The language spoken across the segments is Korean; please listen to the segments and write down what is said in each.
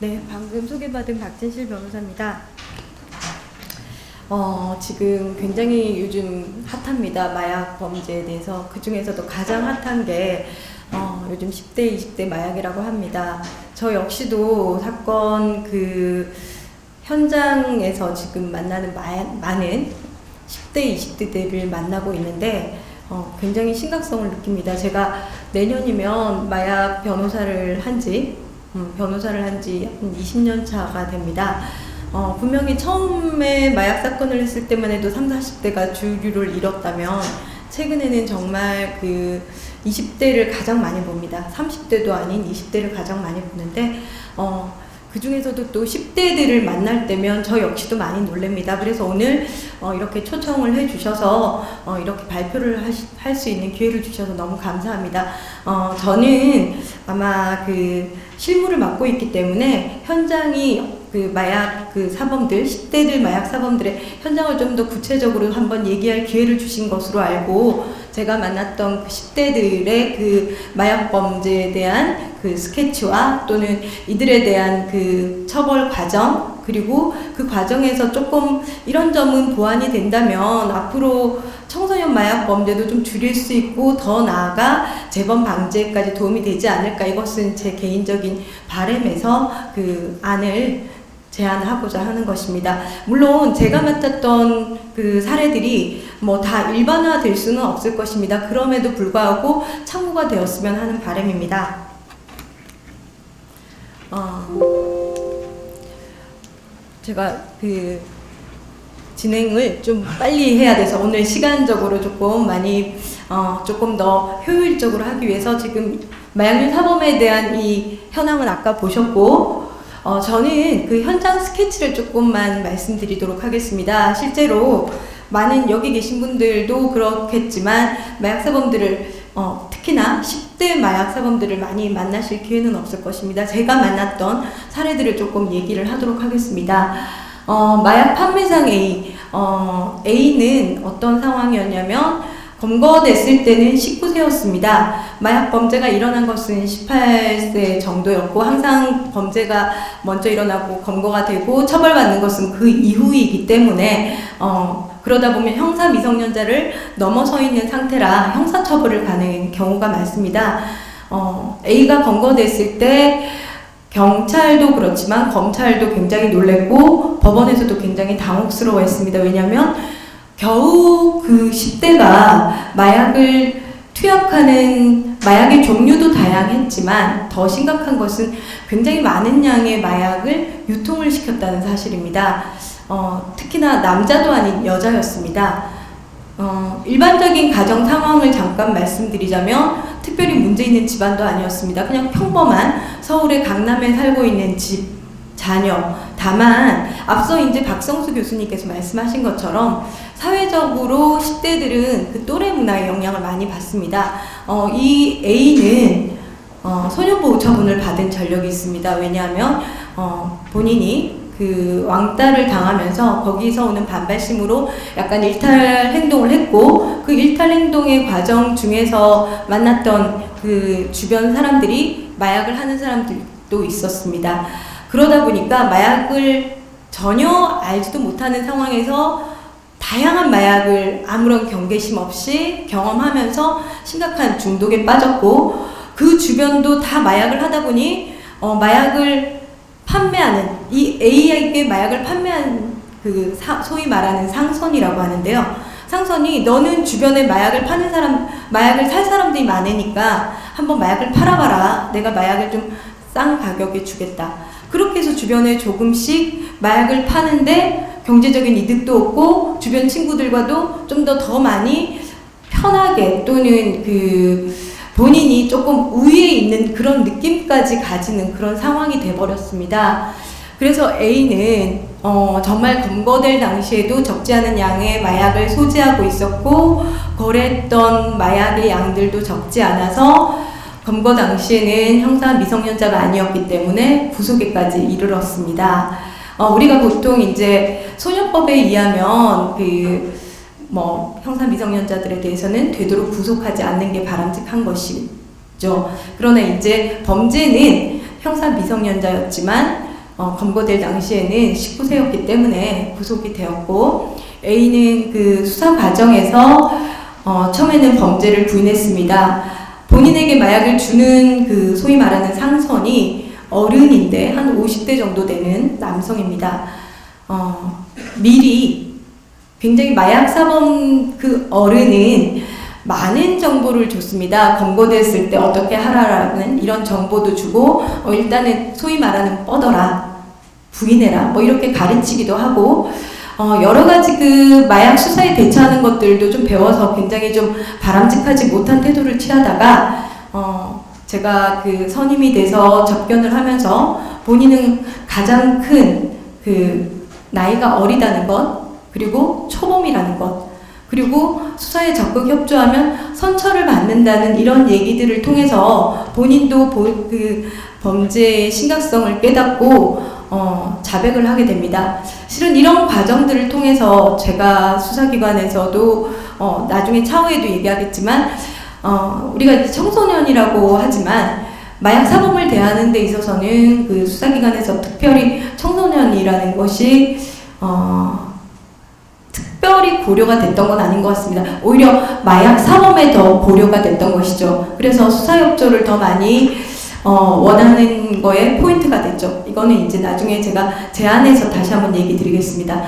네, 방금 소개받은 박진실 변호사입니다. 지금 굉장히 요즘 핫합니다. 마약 범죄에 대해서. 그 중에서도 가장 핫한 게 요즘 10대, 20대 마약이라고 합니다. 저 역시도 사건 현장에서 지금 만나는 많은 10대, 20대들을 만나고 있는데 굉장히 심각성을 느낍니다. 제가 내년이면 마약 변호사를 한 지 한 20년 차가 됩니다. 분명히 처음에 마약 사건을 했을 때만 해도 30, 40대가 주류를 잃었다면 최근에는 정말 20대를 가장 많이 봅니다. 30대도 아닌 20대를 가장 많이 보는데 그 중에서도 또 10대들을 만날 때면 저 역시도 많이 놀랍니다. 그래서 오늘 이렇게 초청을 해주셔서 이렇게 발표를 할 수 있는 기회를 주셔서 너무 감사합니다. 저는 아마 실무를 맡고 있기 때문에 현장이 마약 사범들, 10대들 마약 사범들의 현장을 좀 더 구체적으로 한번 얘기할 기회를 주신 것으로 알고 제가 만났던 10대들의 마약 범죄에 대한 스케치와 또는 이들에 대한 처벌 과정, 그리고 그 과정에서 조금 이런 점은 보완이 된다면 앞으로 청소년 마약 범죄도 좀 줄일 수 있고 더 나아가 재범 방지에까지 도움이 되지 않을까. 이것은 제 개인적인 바람에서 안을 제안하고자 하는 것입니다. 물론 제가 맡았던 사례들이 다 일반화될 수는 없을 것입니다. 그럼에도 불구하고 참고가 되었으면 하는 바람입니다. 제가 진행을 좀 빨리 해야 돼서 오늘 시간적으로 조금 더 효율적으로 하기 위해서 지금 마약류 사범에 대한 이 현황은 아까 보셨고 저는 현장 스케치를 조금만 말씀드리도록 하겠습니다. 실제로 많은 여기 계신 분들도 그렇겠지만 마약 사범들을 특히나 10대 마약 사범들을 많이 만나실 기회는 없을 것입니다. 제가 만났던 사례들을 조금 얘기를 하도록 하겠습니다. 마약 판매상 A, A는 어떤 상황이었냐면 검거됐을 때는 19세였습니다. 마약 범죄가 일어난 것은 18세 정도였고 항상 범죄가 먼저 일어나고 검거가 되고 처벌받는 것은 그 이후이기 때문에 그러다 보면 형사 미성년자를 넘어서 있는 상태라 형사처벌을 가는 경우가 많습니다. A가 검거됐을 때 경찰도 그렇지만 검찰도 굉장히 놀랬고 법원에서도 굉장히 당혹스러워했습니다. 왜냐하면 겨우 10대가 마약을 투약하는 마약의 종류도 다양했지만 더 심각한 것은 굉장히 많은 양의 마약을 유통을 시켰다는 사실입니다. 특히나 남자도 아닌 여자였습니다. 일반적인 가정 상황을 잠깐 말씀드리자면 특별히 문제 있는 집안도 아니었습니다. 그냥 평범한 서울의 강남에 살고 있는 집 자녀. 다만 앞서 이제 박성수 교수님께서 말씀하신 것처럼 사회적으로 10대들은 또래 문화의 영향을 많이 받습니다. 이 A는 소년보호 처분을 받은 전력이 있습니다. 왜냐하면 본인이 왕따를 당하면서 거기서 오는 반발심으로 약간 일탈 행동을 했고 그 일탈 행동의 과정 중에서 만났던 주변 사람들이 마약을 하는 사람들도 있었습니다. 그러다 보니까 마약을 전혀 알지도 못하는 상황에서 다양한 마약을 아무런 경계심 없이 경험하면서 심각한 중독에 빠졌고 그 주변도 다 마약을 하다 보니 마약을 판매하는 이 A에게 마약을 판매한 소위 말하는 상선이라고 하는데요. 상선이 너는 주변에 마약을 파는 사람, 마약을 살 사람들이 많으니까 한번 마약을 팔아봐라. 내가 마약을 좀 싼 가격에 주겠다. 그렇게 해서 주변에 조금씩 마약을 파는데 경제적인 이득도 없고 주변 친구들과도 좀 더 많이 편하게 또는 본인이 조금 우위에 있는 그런 느낌까지 가지는 그런 상황이 돼버렸습니다. 그래서 A는 정말 검거될 당시에도 적지 않은 양의 마약을 소지하고 있었고 거래했던 마약의 양들도 적지 않아서 검거 당시에는 형사 미성년자가 아니었기 때문에 구속에까지 이르렀습니다. 우리가 보통 이제 소년법에 의하면 형사 미성년자들에 대해서는 되도록 구속하지 않는 게 바람직한 것이죠. 그러나 이제 범죄는 형사 미성년자였지만 검거될 당시에는 19세였기 때문에 구속이 되었고, A는 그 수사 과정에서 처음에는 범죄를 부인했습니다. 본인에게 마약을 주는 그 소위 말하는 상선이 어른인데 한 50대 정도 되는 남성입니다. 미리 굉장히 마약 사범 그 어른은 많은 정보를 줬습니다. 검거됐을 때 어떻게 하라라는 이런 정보도 주고, 일단은 소위 말하는 뻗어라, 부인해라, 뭐 이렇게 가르치기도 하고, 여러 가지 그 마약 수사에 대처하는 것들도 좀 배워서 굉장히 좀 바람직하지 못한 태도를 취하다가, 제가 그 선임이 돼서 접견을 하면서 본인은 가장 큰 그 나이가 어리다는 것, 그리고 초범이라는 것, 그리고 수사에 적극 협조하면 선처를 받는다는 이런 얘기들을 통해서 본인도 그 범죄의 심각성을 깨닫고 자백을 하게 됩니다. 실은 이런 과정들을 통해서 제가 수사기관에서도 나중에 차후에도 얘기하겠지만 우리가 이제 청소년이라고 하지만 마약 사범을 대하는 데 있어서는 그 수사기관에서 특별히 청소년이라는 것이 특별히 고려가 됐던 건 아닌 것 같습니다. 오히려 마약 사범에 더 고려가 됐던 것이죠. 그래서 수사협조를 더 많이 원하는 거에 포인트가 됐죠. 이거는 이제 나중에 제가 제안해서 다시 한번 얘기 드리겠습니다.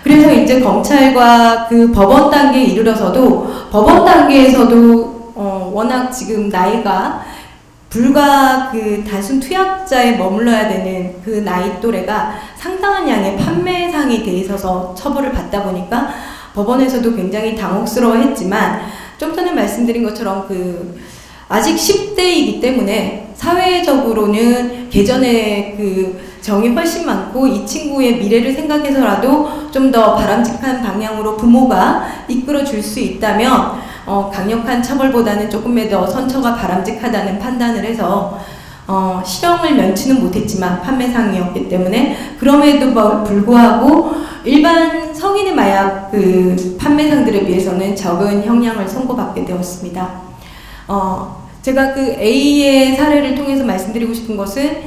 그래서 이제 검찰과 그 법원 단계에 이르러서도 법원 단계에서도 워낙 지금 나이가 불과 그 단순 투약자에 머물러야 되는 그 나이 또래가 상당한 양의 판매상이 돼 있어서 처벌을 받다 보니까 법원에서도 굉장히 당혹스러워했지만, 좀 전에 말씀드린 것처럼 그 아직 10대이기 때문에 사회적으로는 예전에 그 정이 훨씬 많고 이 친구의 미래를 생각해서라도 좀 더 바람직한 방향으로 부모가 이끌어 줄 수 있다면 강력한 처벌보다는 조금의 더 선처가 바람직하다는 판단을 해서 실형을 면치는 못했지만 판매상이었기 때문에, 그럼에도 불구하고 일반 성인의 마약 그 판매상들에 비해서는 적은 형량을 선고받게 되었습니다. 제가 그 A의 사례를 통해서 말씀드리고 싶은 것은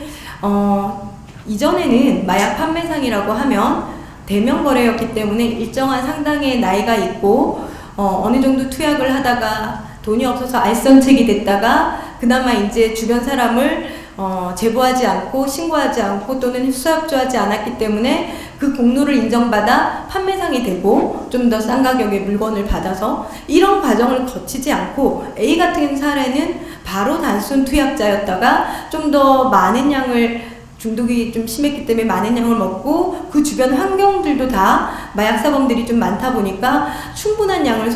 이전에는 마약 판매상이라고 하면 대면 거래였기 때문에 일정한 상당의 나이가 있고 어느 정도 투약을 하다가 돈이 없어서 알선책이 됐다가 그나마 이제 주변 사람을 제보하지 않고 신고하지 않고 또는 수사협조하지 않았기 때문에 그 공로를 인정받아 판매상이 되고 좀 더 싼 가격의 물건을 받아서, 이런 과정을 거치지 않고 A 같은 사례는 바로 단순 투약자였다가 좀 더 많은 양을, 중독이 좀 심했기 때문에 많은 양을 먹고 그 주변 환경들도 다 마약 사범들이 좀 많다 보니까 충분한 양을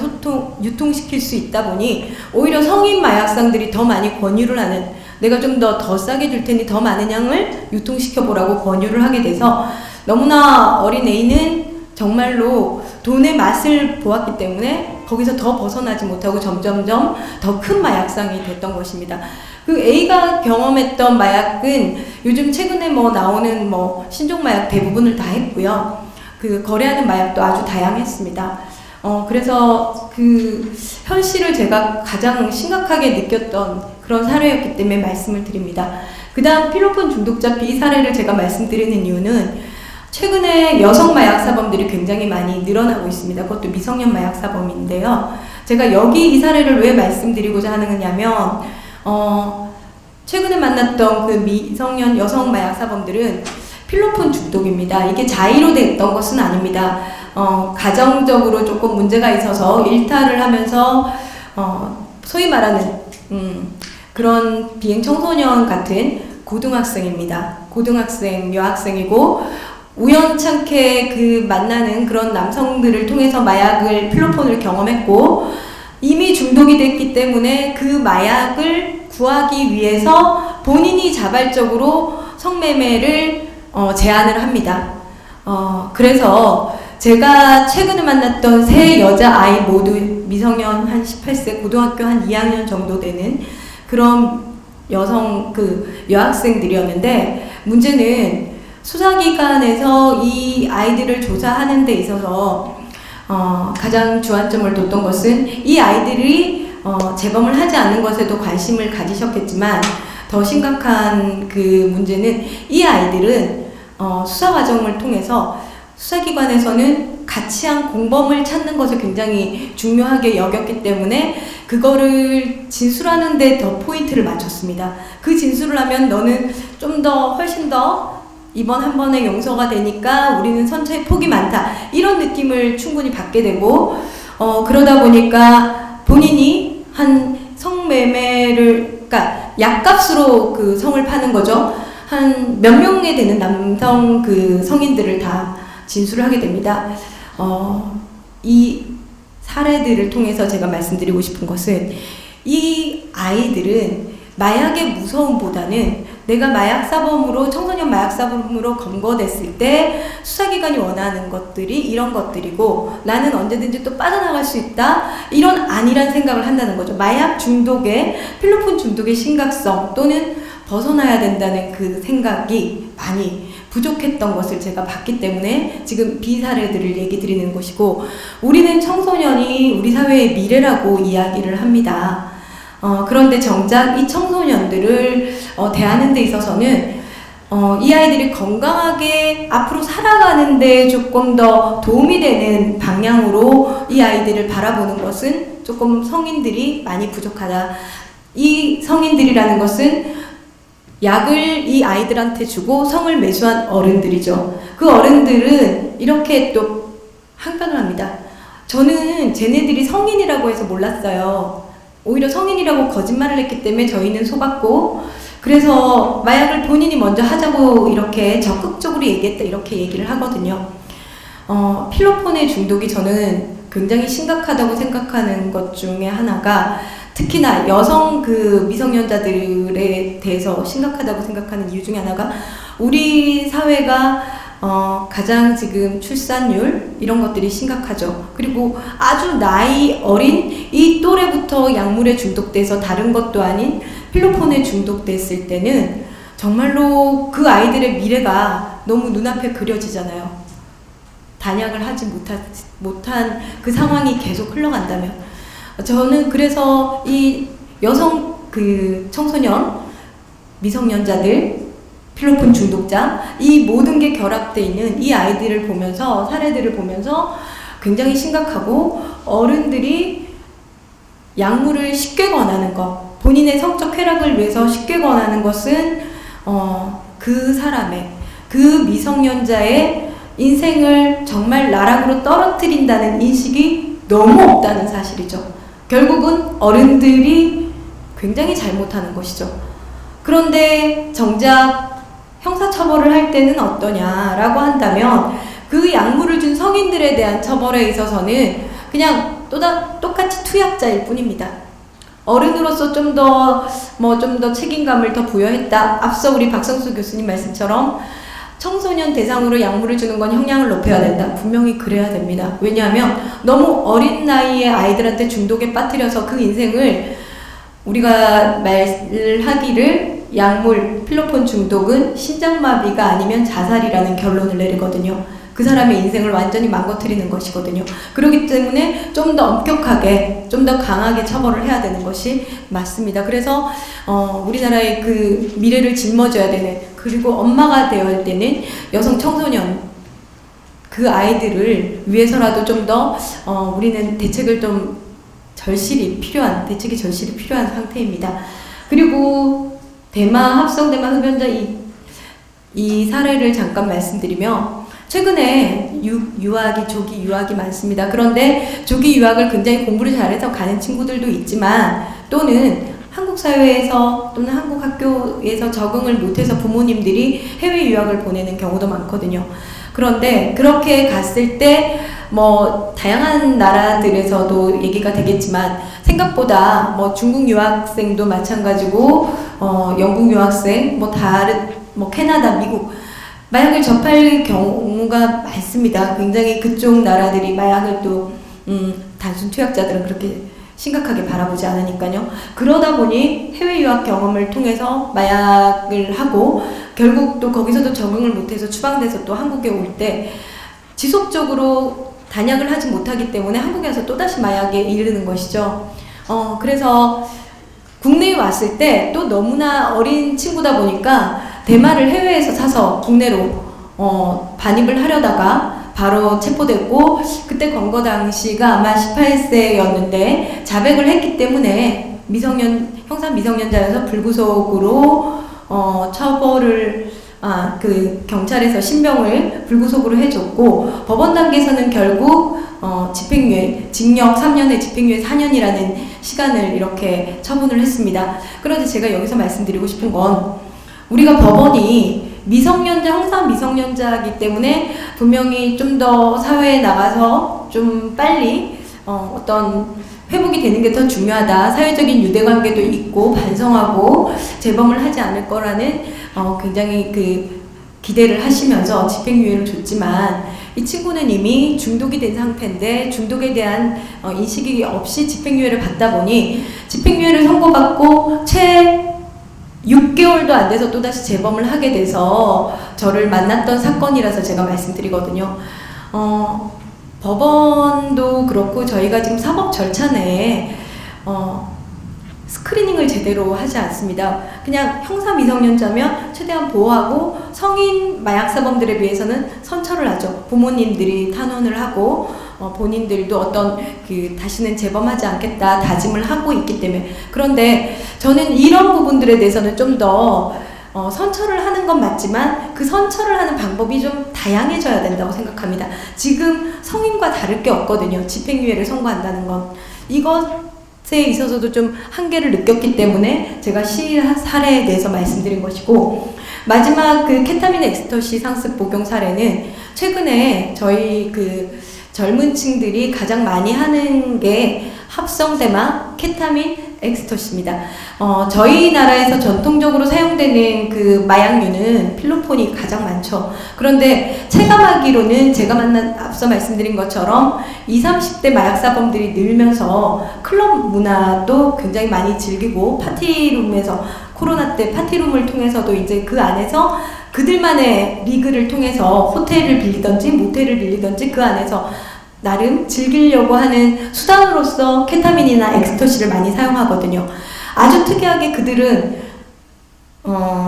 유통시킬 수 있다 보니 오히려 성인 마약상들이 더 많이 권유를 하는, 내가 좀 더 싸게 줄 테니 더 많은 양을 유통시켜 보라고 권유를 하게 돼서, 너무나 어린 A는 정말로 돈의 맛을 보았기 때문에 거기서 더 벗어나지 못하고 점점점 더 큰 마약상이 됐던 것입니다. 그 A가 경험했던 마약은 요즘 최근에 나오는 신종 마약 대부분을 다 했고요. 그 거래하는 마약도 아주 다양했습니다. 그래서 그 현실을 제가 가장 심각하게 느꼈던 그런 사례였기 때문에 말씀을 드립니다. 그 다음 필로폰 중독자 B 사례를 제가 말씀드리는 이유는 최근에 여성 마약 사범들이 굉장히 많이 늘어나고 있습니다. 그것도 미성년 마약 사범인데요. 제가 여기 이 사례를 왜 말씀드리고자 하는 거냐면, 최근에 만났던 그 미성년 여성 마약 사범들은 필로폰 중독입니다. 이게 자의로 됐던 것은 아닙니다. 가정적으로 조금 문제가 있어서 일탈을 하면서 소위 말하는 그런 비행 청소년 같은 고등학생입니다. 고등학생, 여학생이고 우연찮게 그 만나는 그런 남성들을 통해서 마약을, 필로폰을 경험했고 이미 중독이 됐기 때문에 그 마약을 구하기 위해서 본인이 자발적으로 성매매를 제안을 합니다. 그래서 제가 최근에 만났던 세 여자아이 모두 미성년 한 18세, 고등학교 한 2학년 정도 되는 그런 여성 여학생들이었는데, 문제는 수사기관에서 이 아이들을 조사하는 데 있어서 가장 주안점을 뒀던 것은 이 아이들이 재범을 하지 않는 것에도 관심을 가지셨겠지만 더 심각한 그 문제는 이 아이들은 수사 과정을 통해서 수사기관에서는 가치한 공범을 찾는 것을 굉장히 중요하게 여겼기 때문에 그거를 진술하는 데 더 포인트를 맞췄습니다. 그 진술을 하면 너는 좀 더 훨씬 더 이번 한 번에 용서가 되니까 우리는 선처의 폭이 많다. 이런 느낌을 충분히 받게 되고 그러다 보니까 본인이 한 성매매를 그러니까 약값으로 그 성을 파는 거죠. 한 몇 명에 되는 남성 그 성인들을 다 진술을 하게 됩니다. 이 사례들을 통해서 제가 말씀드리고 싶은 것은 이 아이들은 마약의 무서움보다는 내가 마약사범으로 청소년 마약사범으로 검거됐을 때 수사기관이 원하는 것들이 이런 것들이고 나는 언제든지 또 빠져나갈 수 있다 이런 안일한 생각을 한다는 거죠. 마약 중독의 필로폰 중독의 심각성 또는 벗어나야 된다는 그 생각이 많이 부족했던 것을 제가 봤기 때문에 지금 비사례들을 얘기 드리는 것이고 우리는 청소년이 우리 사회의 미래라고 이야기를 합니다. 그런데 정작 이 청소년들을 대하는 데 있어서는 이 아이들이 건강하게 앞으로 살아가는데 조금 더 도움이 되는 방향으로 이 아이들을 바라보는 것은 조금 성인들이 많이 부족하다. 이 성인들이라는 것은 약을 이 아이들한테 주고 성을 매수한 어른들이죠. 그 어른들은 이렇게 또 항변을 합니다. 저는 쟤네들이 성인이라고 해서 몰랐어요. 오히려 성인이라고 거짓말을 했기 때문에 저희는 속았고 그래서 마약을 본인이 먼저 하자고 이렇게 적극적으로 얘기했다 이렇게 얘기를 하거든요. 필로폰의 중독이 저는 굉장히 심각하다고 생각하는 것 중에 하나가 특히나 여성 그 미성년자들에 대해서 심각하다고 생각하는 이유 중에 하나가 우리 사회가 가장 지금 출산율 이런 것들이 심각하죠. 그리고 아주 나이 어린 이 또래부터 약물에 중독돼서 다른 것도 아닌 필로폰에 중독됐을 때는 정말로 그 아이들의 미래가 너무 눈앞에 그려지잖아요. 단약을 하지 못한 그 상황이 계속 흘러간다면 저는 그래서 이 여성 그 청소년 미성년자들 필로폰 중독자 이 모든 게 결합되어 있는 이 아이들을 보면서 사례들을 보면서 굉장히 심각하고 어른들이 약물을 쉽게 권하는 것 본인의 성적 쾌락을 위해서 쉽게 권하는 것은 그 사람의 그 미성년자의 인생을 정말 나락으로 떨어뜨린다는 인식이 너무 없다는 사실이죠. 결국은 어른들이 굉장히 잘못하는 것이죠. 그런데 정작 형사처벌을 할 때는 어떠냐라고 한다면 그 약물을 준 성인들에 대한 처벌에 있어서는 그냥 똑같이 투약자일 뿐입니다. 어른으로서 좀 더 책임감을 더 부여했다. 앞서 우리 박성수 교수님 말씀처럼 청소년 대상으로 약물을 주는 건 형량을 높여야 된다. 분명히 그래야 됩니다. 왜냐하면 너무 어린 나이에 아이들한테 중독에 빠뜨려서 그 인생을 우리가 말하기를 약물, 필로폰 중독은 심장마비가 아니면 자살이라는 결론을 내리거든요. 그 사람의 인생을 완전히 망가뜨리는 것이거든요. 그렇기 때문에 좀 더 엄격하게, 좀 더 강하게 처벌을 해야 되는 것이 맞습니다. 그래서 우리나라의 그 미래를 짊어져야 되는 그리고 엄마가 되어야 되는 여성 청소년 그 아이들을 위해서라도 좀 더 우리는 대책이 절실히 필요한 상태입니다. 그리고 합성대마 흡연자 이 사례를 잠깐 말씀드리면 최근에 조기 유학이 많습니다. 그런데 조기 유학을 굉장히 공부를 잘해서 가는 친구들도 있지만 또는 한국 사회에서 또는 한국 학교에서 적응을 못해서 부모님들이 해외 유학을 보내는 경우도 많거든요. 그런데 그렇게 갔을 때 다양한 나라들에서도 얘기가 되겠지만 생각보다 중국 유학생도 마찬가지고 영국 유학생 캐나다, 미국 마약을 접할 경우가 많습니다. 굉장히 그쪽 나라들이 마약을 또 단순 투약자들은 그렇게 심각하게 바라보지 않으니까요. 그러다 보니 해외 유학 경험을 통해서 마약을 하고 결국 또 거기서도 적응을 못해서 추방돼서 또 한국에 올 때 지속적으로 단약을 하지 못하기 때문에 한국에 와서 또다시 마약에 이르는 것이죠. 그래서 국내에 왔을 때 또 너무나 어린 친구다 보니까 대마를 해외에서 사서 국내로 반입을 하려다가 바로 체포됐고, 그때 검거 당시가 아마 18세였는데 자백을 했기 때문에 형사 미성년자여서 불구속으로 처벌을 그 경찰에서 신병을 불구속으로 해줬고, 법원 단계에서는 결국 집행유예, 징역 3년에 집행유예 4년이라는 시간을 이렇게 처분을 했습니다. 그런데 제가 여기서 말씀드리고 싶은 건, 우리가 법원이 미성년자, 형사 미성년자이기 때문에 분명히 좀 더 사회에 나가서 좀 빨리 어떤 회복이 되는 게 더 중요하다. 사회적인 유대관계도 있고 반성하고 재범을 하지 않을 거라는 굉장히 그 기대를 하시면서 집행유예를 줬지만, 이 친구는 이미 중독이 된 상태인데 중독에 대한 인식이 없이 집행유예를 받다 보니 집행유예를 선고받고 채 6개월도 안 돼서 또다시 재범을 하게 돼서 저를 만났던 사건이라서 제가 말씀드리거든요. 법원도 그렇고 저희가 지금 사법 절차 내에 스크리닝을 제대로 하지 않습니다. 그냥 형사 미성년자면 최대한 보호하고, 성인 마약사범들에 비해서는 선처를 하죠. 부모님들이 탄원을 하고 본인들도 어떤 다시는 재범하지 않겠다 다짐을 하고 있기 때문에. 그런데 저는 이런 부분들에 대해서는 좀 더 선처를 하는 건 맞지만 그 선처를 하는 방법이 좀 다양해져야 된다고 생각합니다. 지금 성인과 다를 게 없거든요. 집행유예를 선고한다는 건. 이것에 있어서도 좀 한계를 느꼈기 때문에 제가 사례에 대해서 말씀드린 것이고, 마지막 그 케타민 엑스터시 상습 복용 사례는 최근에 저희 그 젊은 층들이 가장 많이 하는 게 합성대마, 케타민, 엑스터시입니다. 저희 나라에서 전통적으로 사용되는 그 마약류는 필로폰이 가장 많죠. 그런데 체감하기로는 제가 앞서 말씀드린 것처럼 20, 30대 마약사범들이 늘면서 클럽 문화도 굉장히 많이 즐기고, 파티룸에서 코로나 때 파티룸을 통해서도 이제 그 안에서 그들만의 리그를 통해서 호텔을 빌리던지 모텔을 빌리던지 그 안에서 나름 즐기려고 하는 수단으로서 케타민이나 엑스터시를 많이 사용하거든요. 아주 특이하게 그들은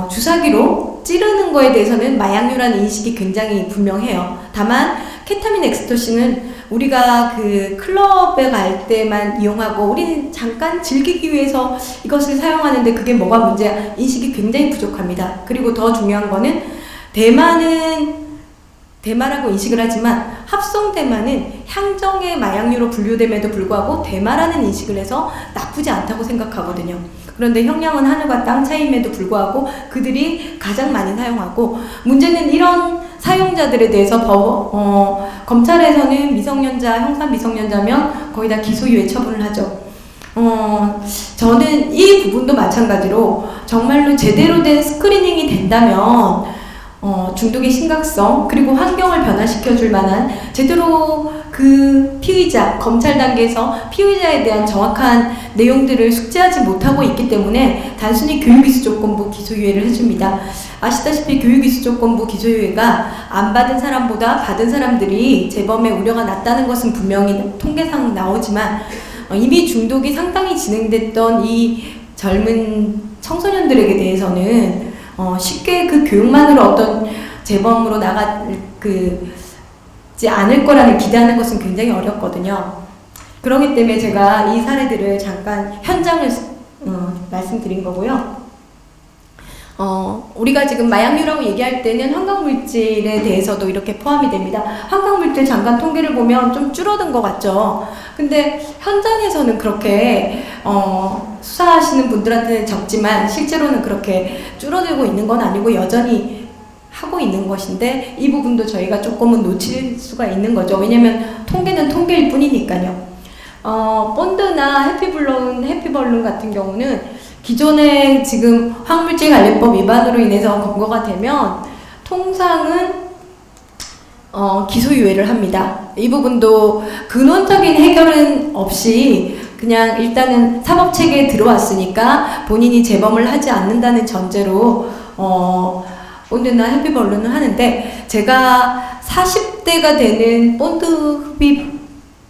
주사기로 찌르는 거에 대해서는 마약류라는 인식이 굉장히 분명해요. 다만 케타민 엑스터시는 우리가 그 클럽에 갈 때만 이용하고, 우리는 잠깐 즐기기 위해서 이것을 사용하는데 그게 뭐가 문제야? 인식이 굉장히 부족합니다. 그리고 더 중요한 거는 대마라고 인식을 하지만 합성대마는 향정의 마약류로 분류됨에도 불구하고 대마라는 인식을 해서 나쁘지 않다고 생각하거든요. 그런데 형량은 하늘과 땅 차이임에도 불구하고 그들이 가장 많이 사용하고, 문제는 이런 사용자들에 대해서 검찰에서는 미성년자, 형사 미성년자면 거의 다 기소유예 처분을 하죠. 저는 이 부분도 마찬가지로 정말로 제대로 된 스크리닝이 된다면 중독의 심각성, 그리고 환경을 변화시켜 줄 만한 제대로 그 피의자, 검찰 단계에서 피의자에 대한 정확한 내용들을 숙지하지 못하고 있기 때문에 단순히 교육이수조건부 기소유예를 해줍니다. 아시다시피 교육이수조건부 기소유예가 안 받은 사람보다 받은 사람들이 재범의 우려가 낮다는 것은 분명히 통계상 나오지만, 이미 중독이 상당히 진행됐던 이 젊은 청소년들에게 대해서는 쉽게 그 교육만으로 어떤 재범으로 나가지 않을 거라는 기대하는 것은 굉장히 어렵거든요. 그렇기 때문에 제가 이 사례들을 잠깐 현장을 말씀드린 거고요. 우리가 지금 마약류라고 얘기할 때는 환각물질에 대해서도 이렇게 포함이 됩니다. 환각물질 잠깐 통계를 보면 좀 줄어든 것 같죠. 근데 현장에서는 그렇게 수사하시는 분들한테는 적지만 실제로는 그렇게 줄어들고 있는 건 아니고 여전히 하고 있는 것인데, 이 부분도 저희가 조금은 놓칠 수가 있는 거죠. 왜냐면 통계는 통계일 뿐이니까요. 본드나 해피벌룬 같은 경우는 기존에 지금 화학물질관리법 위반으로 인해서 검거가 되면 통상은 기소유예를 합니다. 이 부분도 근원적인 해결은 없이 그냥 일단은 사법체계에 들어왔으니까 본인이 재범을 하지 않는다는 전제로 본드나 해피벌룬을 하는데, 제가 40대가 되는 본드 흡입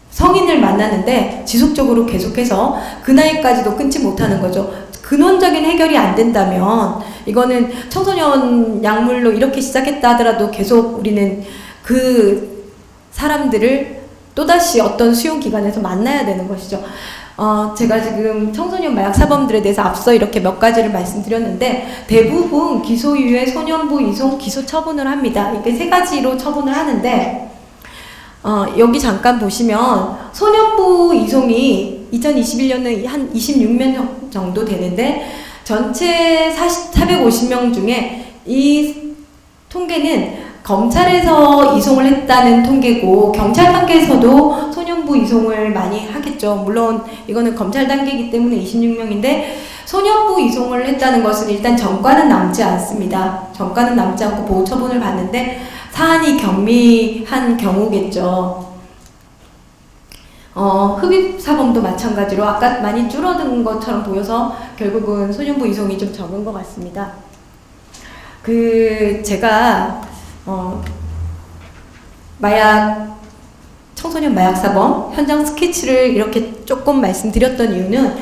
성인을 만나는데 지속적으로 계속해서 그 나이까지도 끊지 못하는 거죠. 근원적인 해결이 안 된다면 이거는 청소년 약물로 이렇게 시작했다 하더라도 계속 우리는 그 사람들을 또다시 어떤 수용기관에서 만나야 되는 것이죠. 제가 지금 청소년 마약 사범들에 대해서 앞서 이렇게 몇 가지를 말씀드렸는데 대부분 기소유예, 소년부 이송, 기소 처분을 합니다. 이게 세 가지로 처분을 하는데 여기 잠깐 보시면 소년부 이송이 2021년은 한 26명 정도 되는데 전체 450명 중에 이 통계는 검찰에서 이송을 했다는 통계고 경찰 단계에서도 소년부 이송을 많이 하겠죠. 물론 이거는 검찰 단계이기 때문에 26명인데 소년부 이송을 했다는 것은 일단 전과는 남지 않습니다. 전과는 남지 않고 보호 처분을 받는데 사안이 경미한 경우겠죠. 흡입 사범도 마찬가지로 아까 많이 줄어든 것처럼 보여서 결국은 소년부 이송이 좀 적은 것 같습니다. 제가 청소년 마약 사범 현장 스케치를 이렇게 조금 말씀드렸던 이유는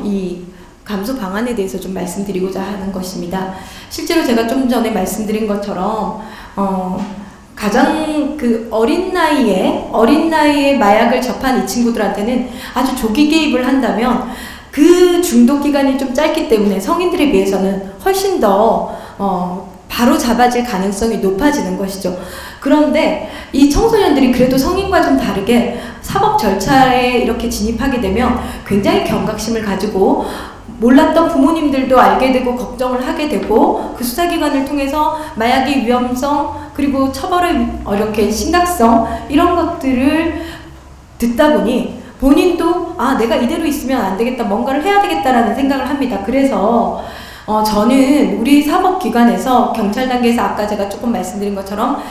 이 감소 방안에 대해서 좀 말씀드리고자 하는 것입니다. 실제로 제가 좀 전에 말씀드린 것처럼 가장 어린 나이에 마약을 접한 이 친구들한테는 아주 조기 개입을 한다면 그 중독 기간이 좀 짧기 때문에 성인들에 비해서는 훨씬 더 바로 잡아질 가능성이 높아지는 것이죠. 그런데 이 청소년들이 그래도 성인과 좀 다르게 사법 절차에 이렇게 진입하게 되면 굉장히 경각심을 가지고 몰랐던 부모님들도 알게 되고 걱정을 하게 되고 그 수사기관을 통해서 마약의 위험성 그리고 처벌의 이렇게 심각성 이런 것들을 듣다 보니 본인도 내가 이대로 있으면 안 되겠다, 뭔가를 해야 되겠다라는 생각을 합니다. 그래서 저는 우리 사법기관에서 경찰 단계에서 아까 제가 조금 말씀드린 것처럼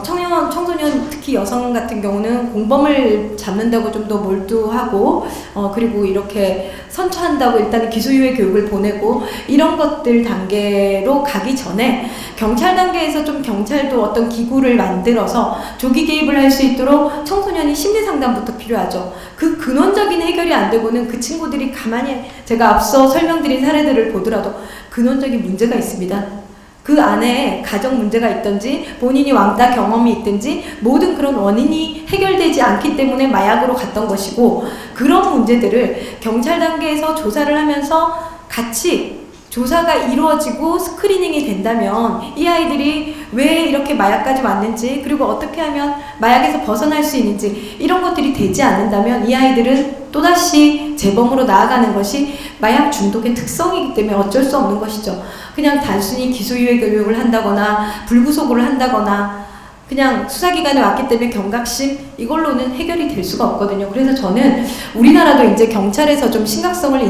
청소년 특히 여성 같은 경우는 공범을 잡는다고 좀 더 몰두하고 그리고 이렇게 선처한다고 일단 기소유예 교육을 보내고 이런 것들 단계로 가기 전에 경찰 단계에서 좀 경찰도 어떤 기구를 만들어서 조기 개입을 할 수 있도록 청소년이 심리 상담부터 필요하죠. 그 근원적인 해결이 안 되고는 그 친구들이 가만히 제가 앞서 설명드린 사례들을 보더라도 근원적인 문제가 있습니다. 그 안에 가정 문제가 있든지 본인이 왕따 경험이 있든지 모든 그런 원인이 해결되지 않기 때문에 마약으로 갔던 것이고 그런 문제들을 경찰 단계에서 조사를 하면서 같이 조사가 이루어지고 스크리닝이 된다면 이 아이들이 왜 이렇게 마약까지 왔는지 그리고 어떻게 하면 마약에서 벗어날 수 있는지 이런 것들이 되지 않는다면 이 아이들은 또다시 재범으로 나아가는 것이 마약 중독의 특성이기 때문에 어쩔 수 없는 것이죠. 그냥 단순히 기소유예 교육을 한다거나 불구속을 한다거나 그냥 수사기관에 왔기 때문에 경각심 이걸로는 해결이 될 수가 없거든요. 그래서 저는 우리나라도 이제 경찰에서 좀 심각성을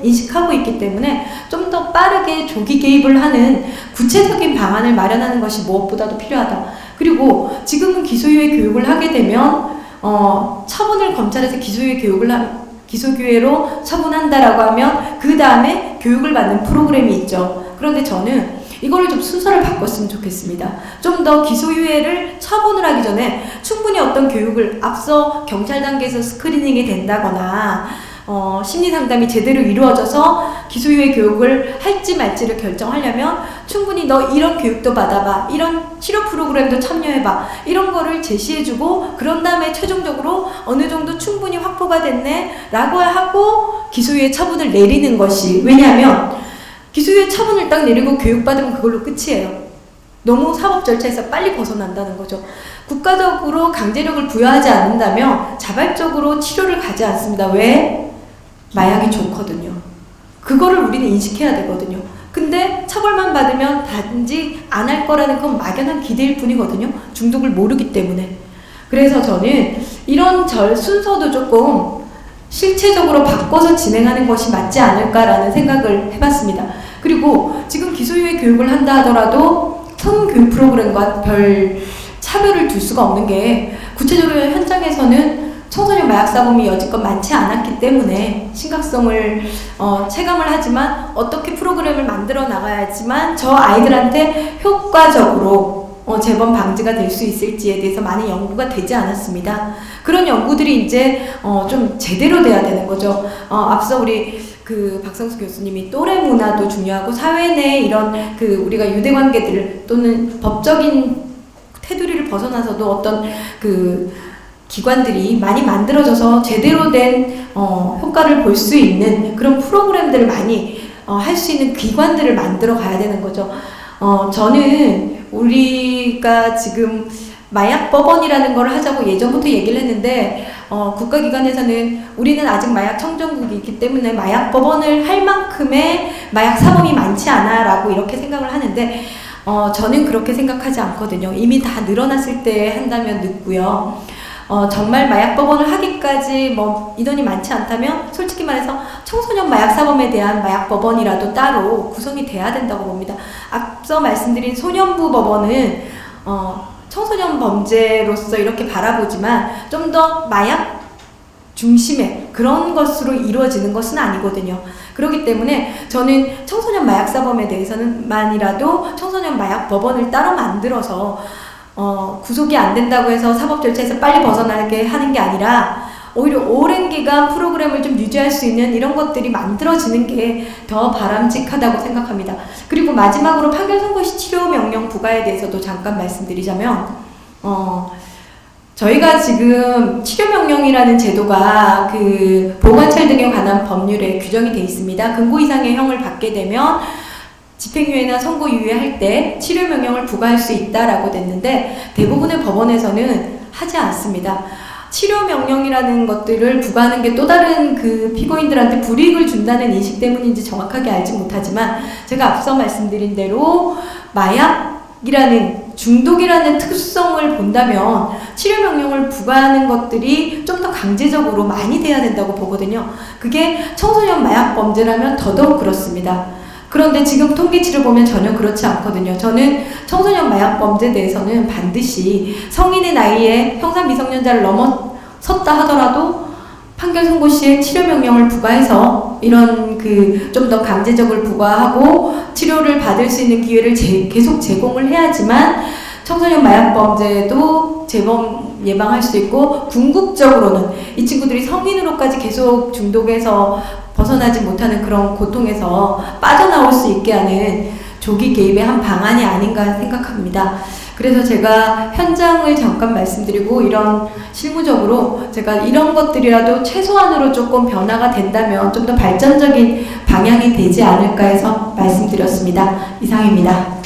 인식하고 있기 때문에 좀 더 빠르게 조기 개입을 하는 구체적인 방안을 마련하는 것이 무엇보다도 필요하다. 그리고 지금은 기소유예 교육을 하게 되면 처분을 검찰에서 기소유예로 처분한다라고 하면 그 다음에 교육을 받는 프로그램이 있죠. 그런데 저는 이거를 좀 순서를 바꿨으면 좋겠습니다. 좀 더 기소유예를 처분을 하기 전에 충분히 어떤 교육을 앞서 경찰 단계에서 스크리닝이 된다거나 심리상담이 제대로 이루어져서 기소유예 교육을 할지 말지를 결정하려면 충분히 너 이런 교육도 받아봐, 이런 치료 프로그램도 참여해봐, 이런 거를 제시해주고 그런 다음에 최종적으로 어느 정도 충분히 확보가 됐네 라고 하고 기소유예 처분을 내리는 것이, 왜냐하면 기소유예 처분을 딱 내리고 교육받으면 그걸로 끝이에요. 너무 사법 절차에서 빨리 벗어난다는 거죠. 국가적으로 강제력을 부여하지 않는다면 자발적으로 치료를 가지 않습니다. 왜? 마약이 좋거든요. 그거를 우리는 인식해야 되거든요. 근데 처벌만 받으면 단지 안 할 거라는 건 막연한 기대일 뿐이거든요. 중독을 모르기 때문에. 그래서 저는 이런 순서도 조금 실체적으로 바꿔서 진행하는 것이 맞지 않을까라는 생각을 해봤습니다. 그리고 지금 기소유예 교육을 한다 하더라도 성교육 프로그램과 별 차별을 둘 수가 없는 게 구체적으로 현장에서는 청소년 마약사범이 여지껏 많지 않았기 때문에 심각성을 체감을 하지만 어떻게 프로그램을 만들어 나가야지만 저 아이들한테 효과적으로 재범 방지가 될 수 있을지에 대해서 많은 연구가 되지 않았습니다. 그런 연구들이 이제 좀 제대로 돼야 되는 거죠. 앞서 우리 그 박성수 교수님이 또래 문화도 중요하고 사회 내 이런 그 우리가 유대 관계들 또는 법적인 테두리를 벗어나서도 어떤 그 기관들이 많이 만들어져서 제대로 된 효과를 볼 수 있는 그런 프로그램들을 많이 할 수 있는 기관들을 만들어 가야 되는 거죠. 저는 우리가 지금 마약법원이라는 걸 하자고 예전부터 얘기를 했는데 국가기관에서는 우리는 아직 마약 청정국이 있기 때문에 마약법원을 할 만큼의 마약 사범이 많지 않아 라고 이렇게 생각을 하는데 저는 그렇게 생각하지 않거든요. 이미 다 늘어났을 때 한다면 늦고요. 정말 마약법원을 하기까지 뭐 인원이 많지 않다면 솔직히 말해서 청소년 마약사범에 대한 마약법원이라도 따로 구성이 돼야 된다고 봅니다. 앞서 말씀드린 소년부 법원은 청소년 범죄로서 이렇게 바라보지만 좀 더 마약 중심의 그런 것으로 이루어지는 것은 아니거든요. 그렇기 때문에 저는 청소년 마약사범에 대해서는 만이라도 청소년 마약법원을 따로 만들어서 구속이 안 된다고 해서 사법 절차에서 빨리 벗어나게 하는 게 아니라 오히려 오랜 기간 프로그램을 좀 유지할 수 있는 이런 것들이 만들어지는 게 더 바람직하다고 생각합니다. 그리고 마지막으로 판결 선고 시 치료 명령 부과에 대해서도 잠깐 말씀드리자면 저희가 지금 치료 명령이라는 제도가 그 보호관찰 등에 관한 법률에 규정이 되어 있습니다. 금고 이상의 형을 받게 되면 집행유예나 선고유예 할 때 치료 명령을 부과할 수 있다라고 됐는데 대부분의 법원에서는 하지 않습니다. 치료 명령이라는 것들을 부과하는 게 또 다른 그 피고인들한테 불이익을 준다는 인식 때문인지 정확하게 알지 못하지만 제가 앞서 말씀드린 대로 마약이라는 중독이라는 특수성을 본다면 치료 명령을 부과하는 것들이 좀 더 강제적으로 많이 돼야 된다고 보거든요. 그게 청소년 마약 범죄라면 더더욱 그렇습니다. 그런데 지금 통계치를 보면 전혀 그렇지 않거든요. 저는 청소년 마약 범죄에 대해서는 반드시 성인의 나이에 형사 미성년자를 넘어섰다 하더라도 판결 선고 시에 치료 명령을 부과해서 이런 그 좀 더 강제적으로 부과하고 치료를 받을 수 있는 기회를 계속 제공을 해야지만 청소년 마약 범죄도 재범 예방할 수 있고 궁극적으로는 이 친구들이 성인으로까지 계속 중독에서 벗어나지 못하는 그런 고통에서 빠져나올 수 있게 하는 조기 개입의 한 방안이 아닌가 생각합니다. 그래서 제가 현장을 잠깐 말씀드리고 이런 실무적으로 제가 이런 것들이라도 최소한으로 조금 변화가 된다면 좀 더 발전적인 방향이 되지 않을까 해서 말씀드렸습니다. 이상입니다.